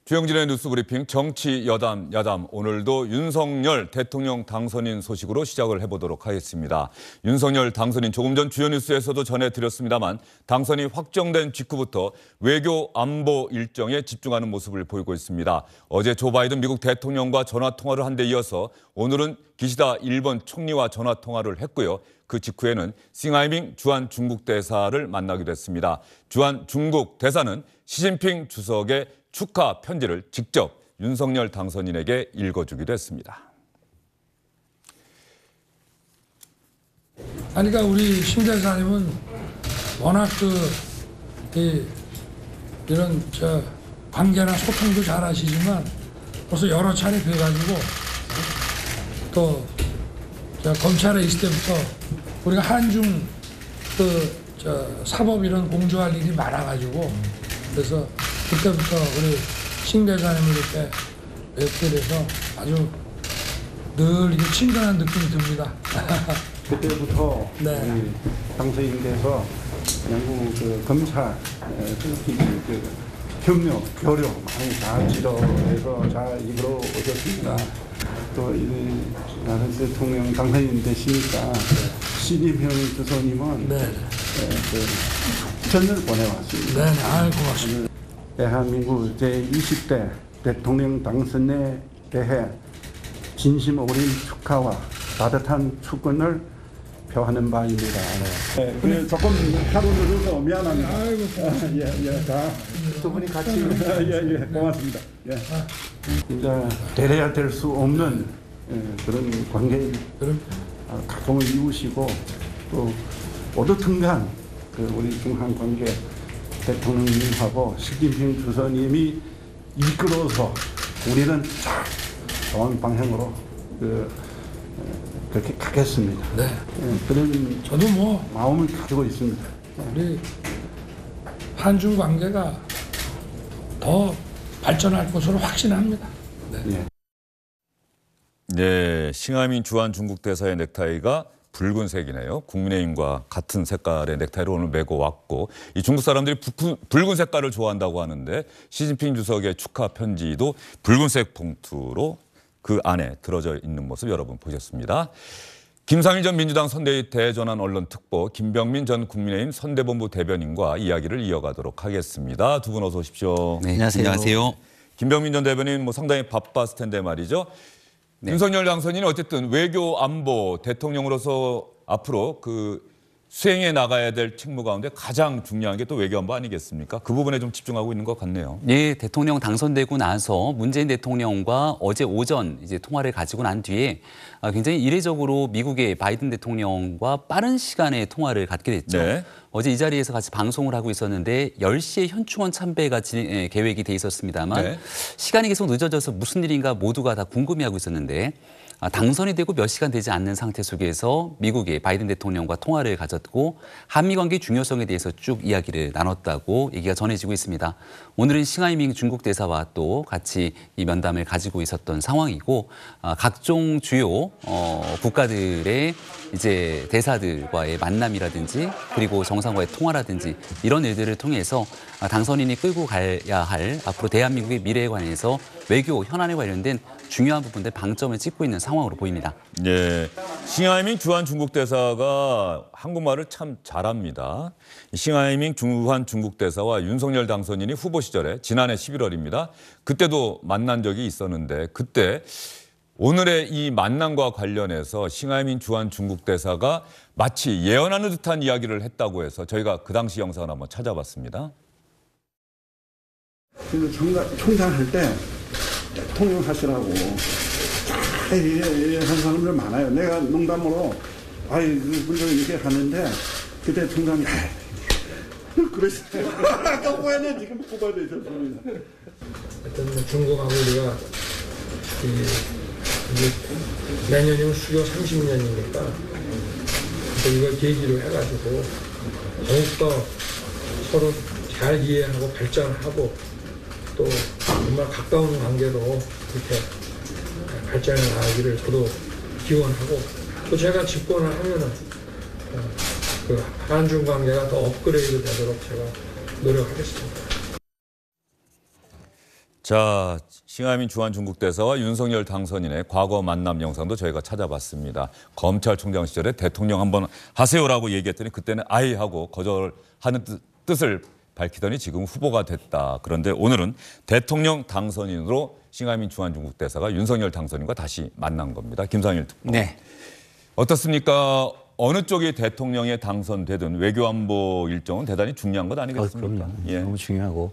주영진의 뉴스브리핑 정치 여담 야담, 오늘도 윤석열 대통령 당선인 소식으로 시작을 해보도록 하겠습니다. 윤석열 당선인 조금 전 주요 뉴스에서도 전해드렸습니다만 당선이 확정된 직후부터 외교 안보 일정에 집중하는 모습을 보이고 있습니다. 어제 조 바이든 미국 대통령과 전화통화를 한 데 이어서 오늘은 기시다 일본 총리와 전화통화를 했고요. 그 직후에는 싱하이밍 주한 중국 대사를 만나기도 했습니다. 주한 중국 대사는 시진핑 주석의 축하 편지를 직접 윤석열 당선인에게 읽어주기도 했습니다. 그러니까 우리 심 대사님은 워낙 이런 관계나 소통도 잘하시지만 벌써 여러 차례 뵈가지고 또 검찰에 있을 때부터 우리가 한중 사법 이런 공조할 일이 많아가지고 그래서 그때부터 우리 신 대사님을 이렇게 뵙게 돼서 아주 늘 이게 친근한 느낌이 듭니다. 그때부터 네. 당선인 돼서 양국 검찰 협력, 교류 많이 잘 지도해서 잘 이끌어 오셨습니다. 또 나는 대통령 당선인 되시니까 시진핑 주석님은 전을 보내왔습니다. 네, 아유, 고맙습니다. 대한민국 제20대 대통령 당선에 대해 진심 어린 축하와 따뜻한 축원을 표하는 바입니다. 네, 조금 하루 늦어서 미안합니다. 아이고, 두 분이 같이 고맙습니다. 진짜 대해야 될 수 없는 그런 관계, 가정을 이루시고 또 어떻든간 우리 중한 관계 대통령님하고 시진핑 주석님이 이끌어서 우리는 좋은 방향으로 그렇게 가겠습니다. 네. 그런 저도 마음을 가지고 있습니다. 우리 한중 관계가 더 발전할 것으로 확신합니다. 네. 네, 싱하이밍 주한 중국 대사의 넥타이가 붉은색이네요. 국민의힘과 같은 색깔의 넥타이를 오늘 메고 왔고, 이 중국 사람들이 붉은 색깔을 좋아한다고 하는데 시진핑 주석의 축하 편지도 붉은색 봉투로 그 안에 들어져 있는 모습 여러분 보셨습니다. 김상일 전 민주당 선대위 대전환 언론특보, 김병민 전 국민의힘 선대본부 대변인과 이야기를 이어가도록 하겠습니다. 두 분 어서 오십시오. 네, 안녕하세요. 김병민 전 대변인 상당히 바빴을 텐데 말이죠. 네. 윤석열 당선인은 어쨌든 외교 안보 대통령으로서 앞으로 수행해 나가야 될 책무 가운데 가장 중요한 게 또 외교 안보 아니겠습니까? 그 부분에 좀 집중하고 있는 것 같네요. 네, 대통령 당선되고 나서 문재인 대통령과 어제 오전 통화를 가지고 난 뒤에 굉장히 이례적으로 미국의 바이든 대통령과 빠른 시간에 통화를 갖게 됐죠. 네. 어제 이 자리에서 같이 방송을 하고 있었는데 10시에 현충원 참배가 계획이 돼 있었습니다만 네. 시간이 계속 늦어져서 무슨 일인가 모두가 다 궁금해하고 있었는데 당선이 되고 몇 시간 되지 않는 상태 속에서 미국의 바이든 대통령과 통화를 가졌고 한미 관계 중요성에 대해서 쭉 이야기를 나눴다고 얘기가 전해지고 있습니다. 오늘은 싱하이밍 중국 대사와 또 같이 이 면담을 가지고 있었던 상황이고 각종 주요 국가들의 대사들과의 만남이라든지 그리고 정상과의 통화라든지 이런 일들을 통해서 당선인이 끌고 가야 할 앞으로 대한민국의 미래에 관해서 외교 현안에 관련된 중요한 부분들 방점을 찍고 있는 상황으로 보입니다. 네, 싱하이밍 주한 중국 대사가 한국말을 참 잘합니다. 싱하이밍 주한 중국 대사와 윤석열 당선인이 후보 시절에 지난해 11월입니다. 그때도 만난 적이 있었는데 그때 오늘의 이 만남과 관련해서 싱하이밍 주한 중국 대사가 마치 예언하는 듯한 이야기를 했다고 해서 저희가 그 당시 영상을 한번 찾아봤습니다. 총장 할 때 대통령 하시라고 한 사람들 많아요. 내가 농담으로 먼저 이렇게 하는데 그때 총장이 그러시대요. 아까 왜 지금 뽑아야 되셨습니다. 하여튼 중국하고 우리가 내년이면 수교 30년이니까 이걸 계기로 해가지고 더욱더 서로 잘 이해하고 발전하고 또 정말 가까운 관계로 이렇게 발전해 나가기를 저도 기원하고 또 제가 집권을 하면은 한중 관계가 더 업그레이드 되도록 제가 노력하겠습니다. 자, 싱하민 주한 중국 대사와 윤석열 당선인의 과거 만남 영상도 저희가 찾아봤습니다. 검찰총장 시절에 대통령 한번 하세요라고 얘기했더니 그때는 아이 하고 거절하는 뜻을 밝히더니 지금 후보가 됐다. 그런데 오늘은 대통령 당선인으로 싱하민 주한 중국 대사가 윤석열 당선인과 다시 만난 겁니다. 김상일 특보. 네. 어떻습니까? 어느 쪽이 대통령에 당선되든 외교안보 일정은 대단히 중요한 것 아니겠습니까? 그럼요. 너무 중요하고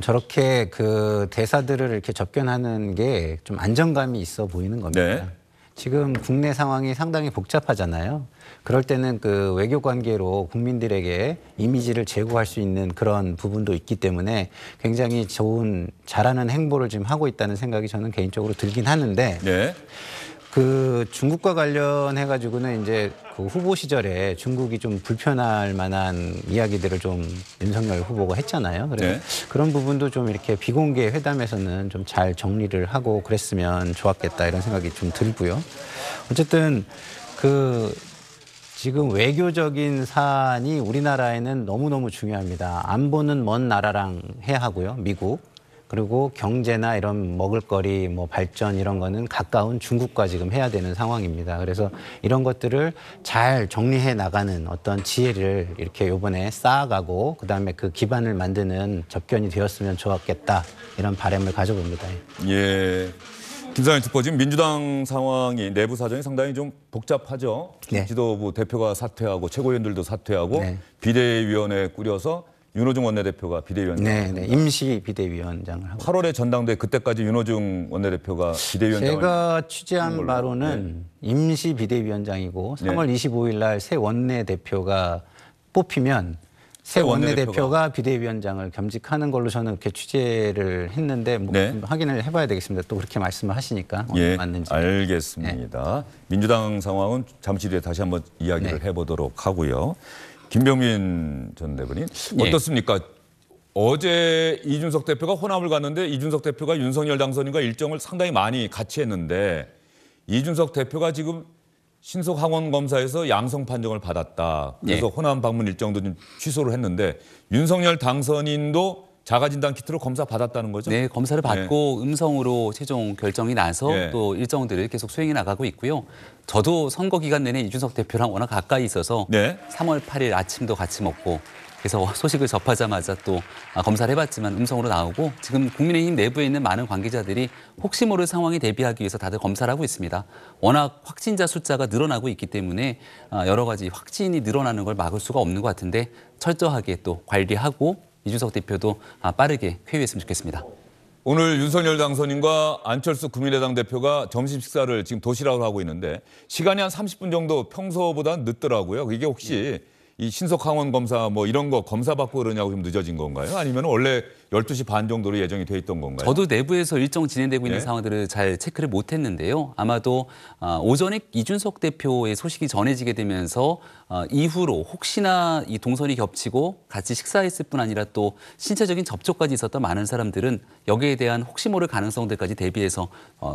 저렇게 그 대사들을 이렇게 접견하는 게 좀 안정감이 있어 보이는 겁니다. 네. 지금 국내 상황이 상당히 복잡하잖아요. 그럴 때는 그 외교 관계로 국민들에게 이미지를 제고할 수 있는 그런 부분도 있기 때문에 굉장히 좋은 잘하는 행보를 지금 하고 있다는 생각이 저는 개인적으로 들긴 하는데 네. 그 중국과 관련해 가지고는 이제 그 후보 시절에 중국이 좀 불편할 만한 이야기들을 좀 윤석열 후보가 했잖아요. 그래서 네. 그런 부분도 좀 이렇게 비공개 회담에서는 좀 잘 정리를 하고 그랬으면 좋았겠다 이런 생각이 좀 들고요. 어쨌든 그 지금 외교적인 사안이 우리나라에는 너무너무 중요합니다. 안보는 먼 나라랑 해야 하고요. 미국. 그리고 경제나 이런 먹을거리, 뭐 발전 이런 거는 가까운 중국과 지금 해야 되는 상황입니다. 그래서 이런 것들을 잘 정리해 나가는 어떤 지혜를 이렇게 이번에 쌓아가고 그다음에 그 기반을 만드는 접견이 되었으면 좋았겠다 이런 바람을 가져봅니다. 예. 김상일 특보, 지금 민주당 상황이 내부 사정이 상당히 좀 복잡하죠. 네. 지도부 대표가 사퇴하고 최고위원들도 사퇴하고 네. 비대위원회 꾸려서 윤호중 원내대표가 비대위원장. 네. 임시 비대위원장을 하고. 8월에 전당대 그때까지 윤호중 원내대표가 비대위원장을 제가 취재한 걸로. 바로는 임시 비대위원장이고 네. 3월 25일 날 새 원내대표가 뽑히면 새 원내대표가 비대위원장을 겸직하는 걸로 저는 그렇게 취재를 했는데 뭐 네. 좀 확인을 해봐야 되겠습니다. 또 그렇게 말씀을 하시니까 예, 맞는지. 알겠습니다. 민주당 상황은 잠시 뒤에 다시 한번 이야기를 네. 해보도록 하고요. 김병민 전 대변인 예. 어떻습니까? 어제 이준석 대표가 호남을 갔는데 이준석 대표가 윤석열 당선인과 일정을 상당히 많이 같이 했는데 이준석 대표가 지금 신속 항원 검사에서 양성 판정을 받았다. 그래서 예. 호남 방문 일정도 좀 취소를 했는데 윤석열 당선인도 자가진단 키트로 검사 받았다는 거죠? 네, 검사를 받고 음성으로 최종 결정이 나서 예. 또 일정들을 계속 수행해 나가고 있고요. 저도 선거 기간 내내 이준석 대표랑 워낙 가까이 있어서 네. 3월 8일 아침도 같이 먹고 그래서 소식을 접하자마자 또 검사를 해봤지만 음성으로 나오고 지금 국민의힘 내부에 있는 많은 관계자들이 혹시 모를 상황에 대비하기 위해서 다들 검사를 하고 있습니다. 워낙 확진자 숫자가 늘어나고 있기 때문에 여러 가지 확진이 늘어나는 걸 막을 수가 없는 것 같은데 철저하게 또 관리하고 이준석 대표도 빠르게 쾌유했으면 좋겠습니다. 오늘 윤석열 당선인과 안철수 국민의당 대표가 점심 식사를 지금 도시락으로 하고 있는데 시간이 한 30분 정도 평소보다 늦더라고요. 이게 혹시 이 신속 항원 검사 뭐 이런 거 검사 받고 그러냐고 좀 늦어진 건가요? 아니면 원래 12시 반 정도로 예정이 돼 있던 건가요? 저도 내부에서 일정 진행되고 있는 네. 상황들을 잘 체크를 못했는데요. 아마도 오전에 이준석 대표의 소식이 전해지게 되면서 이후로 혹시나 이 동선이 겹치고 같이 식사했을 뿐 아니라 또 신체적인 접촉까지 있었던 많은 사람들은 여기에 대한 혹시 모를 가능성들까지 대비해서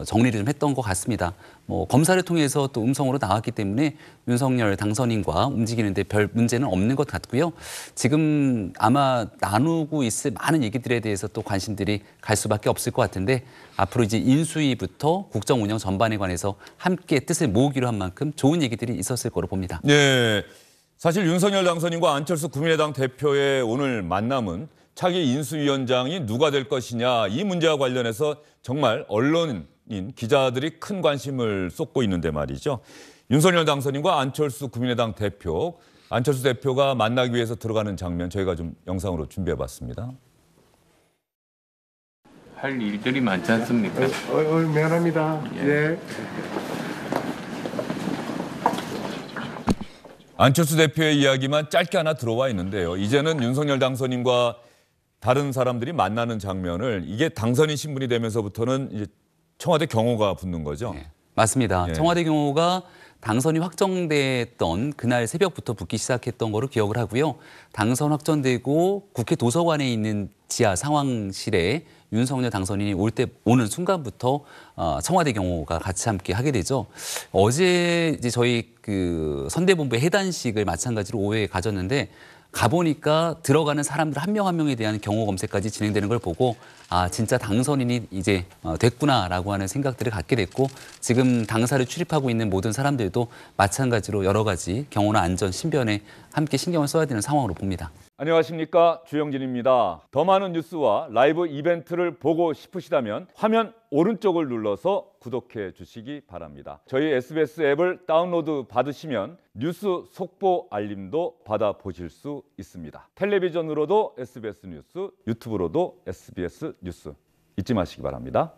정리를 좀 했던 것 같습니다. 뭐 검사를 통해서 또 음성으로 나왔기 때문에 윤석열 당선인과 움직이는데 별 문제는 없는 것 같고요. 지금 아마 나누고 있을 많은 얘기들에 대해서 또 관심들이 갈 수밖에 없을 것 같은데 앞으로 이제 인수위부터 국정 운영 전반에 관해서 함께 뜻을 모으기로 한 만큼 좋은 얘기들이 있었을 거로 봅니다. 네, 사실 윤석열 당선인과 안철수 국민의당 대표의 오늘 만남은 차기 인수위원장이 누가 될 것이냐 이 문제와 관련해서 정말 언론인 기자들이 큰 관심을 쏟고 있는데 말이죠. 윤석열 당선인과 안철수 국민의당 대표, 안철수 대표가 만나기 위해서 들어가는 장면 저희가 좀 영상으로 준비해봤습니다. 할 일들이 많지 않습니까? 미안합니다. 예. 안철수 대표의 이야기만 짧게 하나 들어와 있는데요. 이제는 윤석열 당선인과 다른 사람들이 만나는 장면을 이게 당선인 신분이 되면서부터는 이제 청와대 경호가 붙는 거죠. 네, 맞습니다. 예. 청와대 경호가 당선이 확정됐던 그날 새벽부터 붙기 시작했던 거로 기억을 하고요. 당선 확정되고 국회 도서관에 있는 지하 상황실에 윤석열 당선인이 오는 순간부터 청와대 경호가 같이 함께 하게 되죠. 어제 이제 저희 그 선대본부의 해단식을 마찬가지로 오후에 가졌는데 가보니까 들어가는 사람들 한 명 한 명에 대한 경호 검색까지 진행되는 걸 보고 아 진짜 당선인이 이제 됐구나라고 하는 생각들을 갖게 됐고 지금 당사를 출입하고 있는 모든 사람들도 마찬가지로 여러 가지 경호나 안전, 신변에 함께 신경을 써야 되는 상황으로 봅니다. 안녕하십니까, 주영진입니다. 더 많은 뉴스와 라이브 이벤트를 보고 싶으시다면 화면 오른쪽을 눌러서 구독해 주시기 바랍니다. 저희 SBS 앱을 다운로드 받으시면 뉴스 속보 알림도 받아보실 수 있습니다. 텔레비전으로도 SBS 뉴스, 유튜브로도 SBS 뉴스 잊지 마시기 바랍니다.